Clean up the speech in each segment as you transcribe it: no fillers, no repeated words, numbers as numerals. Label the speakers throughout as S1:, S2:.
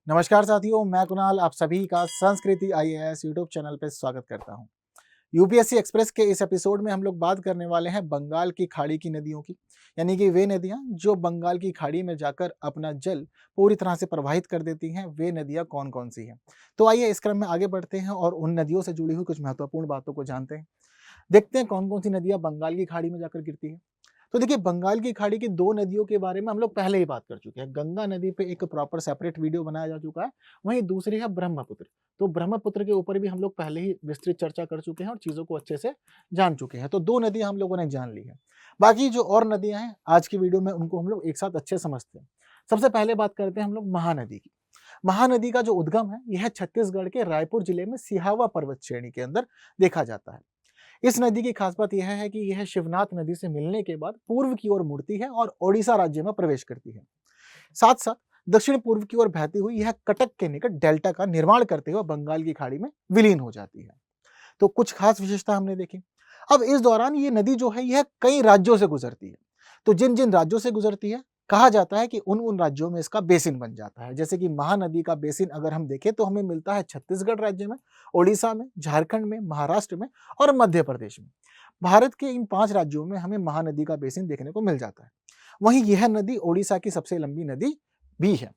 S1: नमस्कार साथियों, मैं कुणाल आप सभी का संस्कृति आईएएस यूट्यूब चैनल पर स्वागत करता हूं। यूपीएससी एक्सप्रेस के इस एपिसोड में हम लोग बात करने वाले हैं बंगाल की खाड़ी की नदियों की, यानी कि वे नदियां जो बंगाल की खाड़ी में जाकर अपना जल पूरी तरह से प्रवाहित कर देती हैं। वे नदियां कौन कौन सी हैं? तो आइए इस क्रम में आगे बढ़ते हैं और उन नदियों से जुड़ी हुई कुछ महत्वपूर्ण बातों को जानते हैं। देखते हैं कौन कौन सी नदियां बंगाल की खाड़ी में जाकर गिरती है। तो देखिए, बंगाल की खाड़ी की दो नदियों के बारे में हम लोग पहले ही बात कर चुके हैं। गंगा नदी पे एक प्रॉपर सेपरेट वीडियो बनाया जा चुका है। वहीं दूसरी है ब्रह्मपुत्र। तो ब्रह्मपुत्र के ऊपर भी हम लोग पहले ही विस्तृत चर्चा कर चुके हैं और चीजों को अच्छे से जान चुके हैं। तो दो नदियां हम लोगों ने जान ली है। बाकी जो और नदियां हैं आज की वीडियो में उनको हम लोग एक साथ अच्छे समझते हैं। सबसे पहले बात करते हैं हम लोग महानदी की। महानदी का जो उद्गम है यह छत्तीसगढ़ के रायपुर जिले में सिहावा पर्वत श्रेणी के अंदर देखा जाता है। इस नदी की खास बात यह है कि यह शिवनाथ नदी से मिलने के बाद पूर्व की ओर मुड़ती है और ओडिशा राज्य में प्रवेश करती है। साथ साथ दक्षिण पूर्व की ओर बहती हुई यह कटक के निकट डेल्टा का निर्माण करते हुए बंगाल की खाड़ी में विलीन हो जाती है। तो कुछ खास विशेषता हमने देखी। अब इस दौरान ये नदी जो है यह कई राज्यों से गुजरती है। तो जिन जिन राज्यों से गुजरती है कहा जाता है कि उन उन राज्यों में इसका बेसिन बन जाता है। जैसे कि महानदी का बेसिन अगर हम देखें तो हमें मिलता है छत्तीसगढ़ राज्य में, ओडिशा में, झारखंड में, महाराष्ट्र में और मध्य प्रदेश में। भारत के इन 5 राज्यों में हमें महानदी का बेसिन देखने को मिल जाता है। वहीं यह नदी ओडिशा की सबसे लंबी नदी भी है।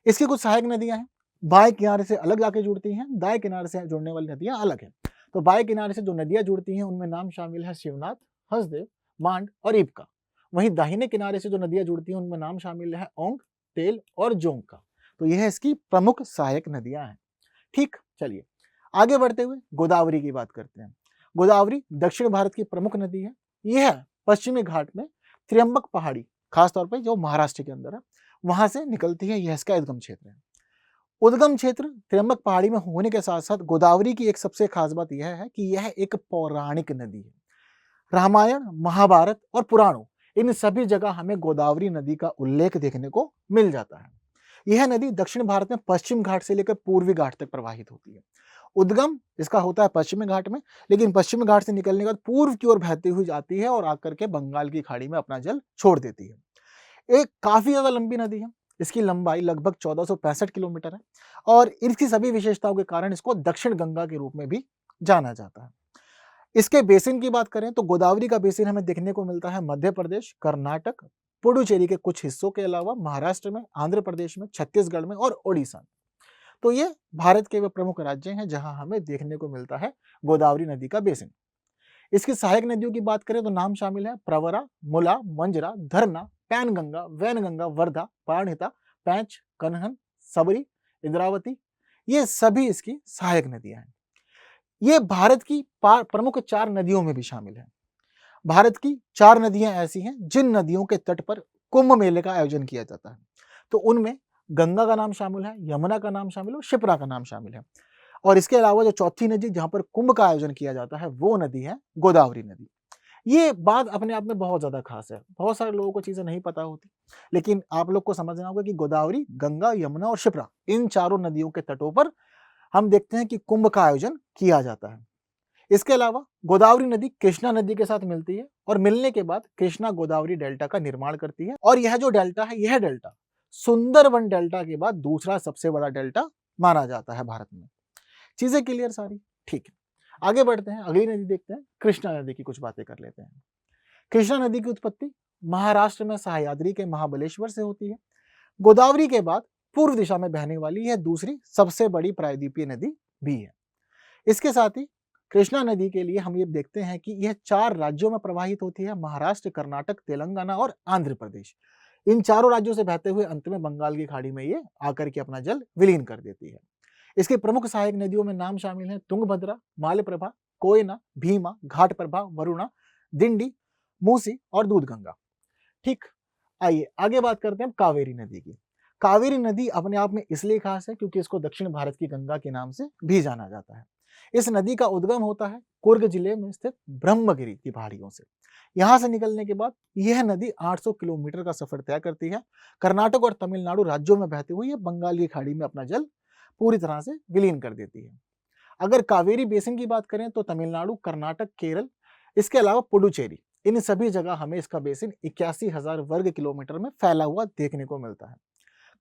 S1: इसकी कुछ सहायक नदियां हैं। बाएं किनारे से अलग जाके जुड़ती हैं, दाएं किनारे से जुड़ने वाली नदियां अलग हैं। तो बाएं किनारे से जो नदियां जुड़ती हैं उनमें नाम शामिल है शिवनाथ, हसदेव, मांड और ईपका। वहीं दाहिने किनारे से जो नदियां जुड़ती हैं उनमें नाम शामिल है ओंग, तेल और जोंग का। तो यह इसकी प्रमुख सहायक नदियां हैं। ठीक, चलिए आगे बढ़ते हुए गोदावरी की बात करते हैं। गोदावरी दक्षिण भारत की प्रमुख नदी है। यह पश्चिमी घाट में त्र्यंबक पहाड़ी, खासतौर पर जो महाराष्ट्र के अंदर है, वहां से निकलती है। यह इसका उद्गम क्षेत्र है। उद्गम क्षेत्र त्र्यंबक पहाड़ी में होने के साथ साथ गोदावरी की एक सबसे खास बात यह है कि यह एक पौराणिक नदी है। रामायण, महाभारत और पुराणों, इन सभी जगह हमें गोदावरी नदी का उल्लेख देखने को मिल जाता है। यह नदी दक्षिण भारत में पश्चिम घाट से लेकर पूर्वी घाट तक प्रवाहित होती है। उद्गम इसका होता है पश्चिमी घाट में, लेकिन पश्चिमी घाट से निकलने के बाद पूर्व की ओर बहती हुई जाती है और आकर के बंगाल की खाड़ी में अपना जल छोड़ देती है। एक काफी ज्यादा लंबी नदी है। इसकी लंबाई लगभग 1465 किलोमीटर है और इसकी सभी विशेषताओं के कारण इसको दक्षिण गंगा के रूप में भी जाना जाता है। इसके बेसिन की बात करें तो गोदावरी का बेसिन हमें देखने को मिलता है मध्य प्रदेश, कर्नाटक, पुडुचेरी के कुछ हिस्सों के अलावा महाराष्ट्र में, आंध्र प्रदेश में, छत्तीसगढ़ में और ओडिशा में। तो ये भारत के वे प्रमुख राज्य हैं जहां हमें देखने को मिलता है गोदावरी नदी का बेसिन। इसकी सहायक नदियों की बात करें तो नाम शामिल है प्रवरा, मुला, मंजरा, धरना, पैनगंगा, वैनगंगा, वर्धा, पाणहिता, पैंच, कन्हन, सबरी, इंद्रावती। ये सभी इसकी सहायक नदियां हैं। ये भारत की प्रमुख 4 नदियों में भी शामिल है। भारत की 4 नदियां ऐसी हैं जिन नदियों के तट पर कुंभ मेले का आयोजन किया जाता है। तो उनमें गंगा का नाम शामिल है, यमुना का नाम शामिल है और क्षिप्रा का नाम शामिल है। और इसके अलावा जो चौथी नदी जहां पर कुंभ का आयोजन किया जाता है वो नदी है गोदावरी नदी। ये बात अपने आप में बहुत ज्यादा खास है। बहुत सारे लोगों को चीजें नहीं पता होती, लेकिन आप लोग को समझना होगा कि गोदावरी, गंगा, यमुना और क्षिप्रा, इन चारों नदियों के तटों पर हम देखते हैं कि कुंभ का आयोजन किया जाता है। इसके अलावा गोदावरी नदी कृष्णा नदी के साथ मिलती है और मिलने के बाद कृष्णा गोदावरी डेल्टा का निर्माण करती है। और यह जो डेल्टा है, यह डेल्टा सुंदरवन डेल्टा के बाद दूसरा सबसे बड़ा डेल्टा माना जाता है भारत में। चीजें क्लियर सारी? ठीक है, आगे बढ़ते हैं, अगली नदी देखते हैं। कृष्णा नदी की कुछ बातें कर लेते हैं। कृष्णा नदी की उत्पत्ति महाराष्ट्र में सह्याद्री के महाबलेश्वर से होती है। गोदावरी के बाद पूर्व दिशा में बहने वाली यह दूसरी सबसे बड़ी प्रायद्वीपीय नदी भी है। इसके साथ ही कृष्णा नदी के लिए हम ये देखते हैं कि यह 4 राज्यों में प्रवाहित होती है, महाराष्ट्र, कर्नाटक, तेलंगाना और आंध्र प्रदेश। इन चारों राज्यों से बहते हुए अंत में बंगाल की खाड़ी में ये आकर के अपना जल विलीन कर देती है। इसके प्रमुख सहायक नदियों में नाम शामिल हैं तुंगभद्रा, मालप्रभा, कोयना, भीमा, घाटप्रभा, वरुणा, दिंडी, मूसी और दूधगंगा। ठीक, आइए आगे बात करते हैं कावेरी नदी की। कावेरी नदी अपने आप में इसलिए खास है क्योंकि इसको दक्षिण भारत की गंगा के नाम से भी जाना जाता है। इस नदी का उद्गम होता है कुर्ग जिले में स्थित ब्रह्मगिरी की पहाड़ियों से। यहां से निकलने के बाद यह नदी 800 किलोमीटर का सफर तय करती है। कर्नाटक और तमिलनाडु राज्यों में बहती हुई यह बंगाल की खाड़ी में अपना जल पूरी तरह से विलीन कर देती है। अगर कावेरी बेसिन की बात करें तो तमिलनाडु, कर्नाटक, केरल, इसके अलावा पुडुचेरी, इन सभी जगह हमें इसका बेसिन 81,000 वर्ग किलोमीटर में फैला हुआ देखने को मिलता है।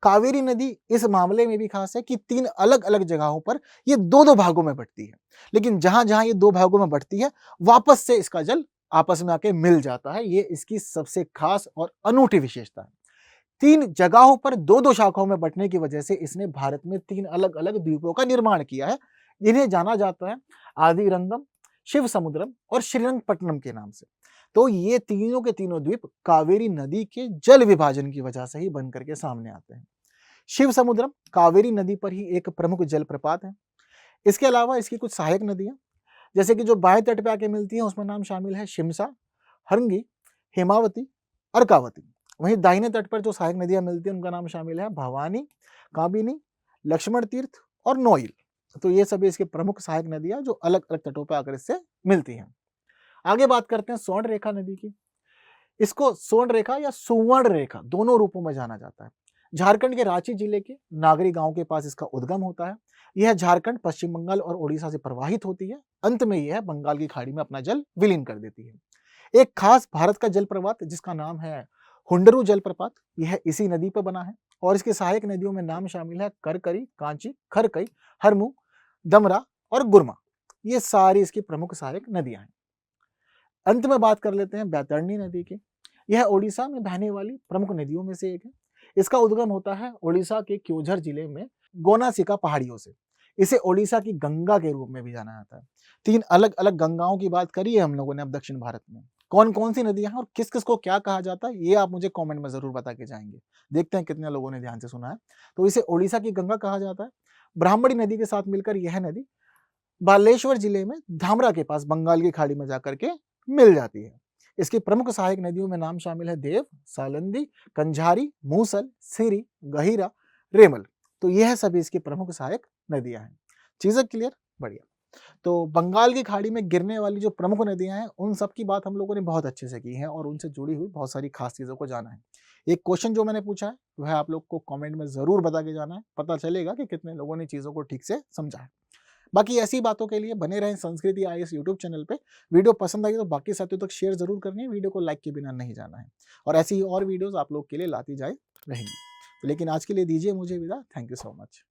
S1: कावेरी नदी इस मामले में भी खास है कि 3 अलग-अलग जगहों पर ये 2-2 भागों में बँटती है। लेकिन जहाँ-जहाँ ये 2 भागों में बँटती है, वापस से इसका जल आपस में आके मिल जाता है। ये इसकी सबसे खास और अनूठी विशेषता है। 3 जगहों पर 2-2 शाखाओं में बँटने की वजह से इसने भारत में 3 अलग-अलग द्वीपों का निर्माण किया है। इन्हें जाना जाता है आदिरंगम, शिवसमुद्रम और श्रीरंगपट्टनम के नाम से। तो ये तीनों के तीनों द्वीप कावेरी नदी के जल विभाजन की वजह से ही बन करके सामने आते हैं। शिवसमुद्रम कावेरी नदी पर ही एक प्रमुख जलप्रपात है। इसके अलावा इसकी कुछ सहायक नदियां, जैसे कि जो बाएं तट पे आके मिलती हैं, उसमें नाम शामिल है शिमसा, हरंगी, हेमावती, अर्कावती। वहीं दाहिने तट पर जो सहायक नदियां मिलती हैं, उनका नाम शामिल है भवानी, काबिनी, लक्ष्मण तीर्थ और नोइल। तो ये सभी इसके प्रमुख सहायक नदियां जो अलग अलग तटों पर आकर इससे मिलती हैं। आगे बात करते हैं स्वर्ण रेखा नदी की। इसको स्वर्ण रेखा या सुवर्ण रेखा दोनों रूपों में जाना जाता है। झारखंड के रांची जिले के नागरी गांव के पास इसका उद्गम होता है। यह झारखंड, पश्चिम बंगाल और ओडिशा से प्रवाहित होती है। अंत में यह बंगाल की खाड़ी में अपना जल विलीन कर देती है। एक खास भारत का जलप्रपात जिसका नाम है हुंडरू जलप्रपात, यह इसी नदी पर बना है और इसके सहायक नदियों में नाम शामिल है करकरी, कांची, खरकई, हरमू, दमरा और गुरमा। ये सारी इसकी प्रमुख सहायक नदियां हैं। अंत में बात कर लेते हैं बैतरणी नदी की। यह ओडिशा में बहने वाली प्रमुख नदियों में से एक है। इसका उद्गम होता है ओडिशा के क्योंझर जिले में गोनासिका पहाड़ियों से। इसे ओडिशा की गंगा के रूप में भी जाना जाता है। 3 अलग अलग गंगाओं की बात करी है हम लोगों ने अब दक्षिण भारत में। कौन कौन सी नदियां हैं और किस किस को क्या कहा जाता है, ये आप मुझे कमेंट में जरूर बता के जाएंगे। देखते हैं कितने लोगों ने ध्यान से सुना है। तो इसे ओडिशा की गंगा कहा जाता है। ब्राह्मणी नदी के साथ मिलकर यह नदी बालेश्वर जिले में धामरा के पास बंगाल की खाड़ी में जाकर के मिल जाती है। इसकी प्रमुख सहायक नदियों में नाम शामिल है देव, सालंदी, कंझारी, मूसल, सिरी, गहिरा, रेमल। तो यह सभी इसकी प्रमुख सहायक नदियां हैं। चीजें क्लियर? बढ़िया। तो बंगाल की खाड़ी में गिरने वाली जो प्रमुख नदियां हैं, उन सब की बात हम लोगों ने बहुत अच्छे से की है और उनसे जुड़ी हुई बहुत सारी खास चीजों को जाना है। एक क्वेश्चन जो मैंने पूछा है वह आप लोग को कमेंट में जरूर बता के जाना है। पता चलेगा कि कितने लोगों ने चीजों को ठीक से समझा है। बाकी ऐसी बातों के लिए बने रहें संस्कृति आईएएस यूट्यूब चैनल पे। वीडियो पसंद आई तो बाकी साथियों तक शेयर जरूर करनी है। वीडियो को लाइक के बिना नहीं जाना है और ऐसी ही और वीडियोस आप लोग के लिए लाती जाए रहेंगी। तो लेकिन आज के लिए दीजिए मुझे विदा। Thank you so much.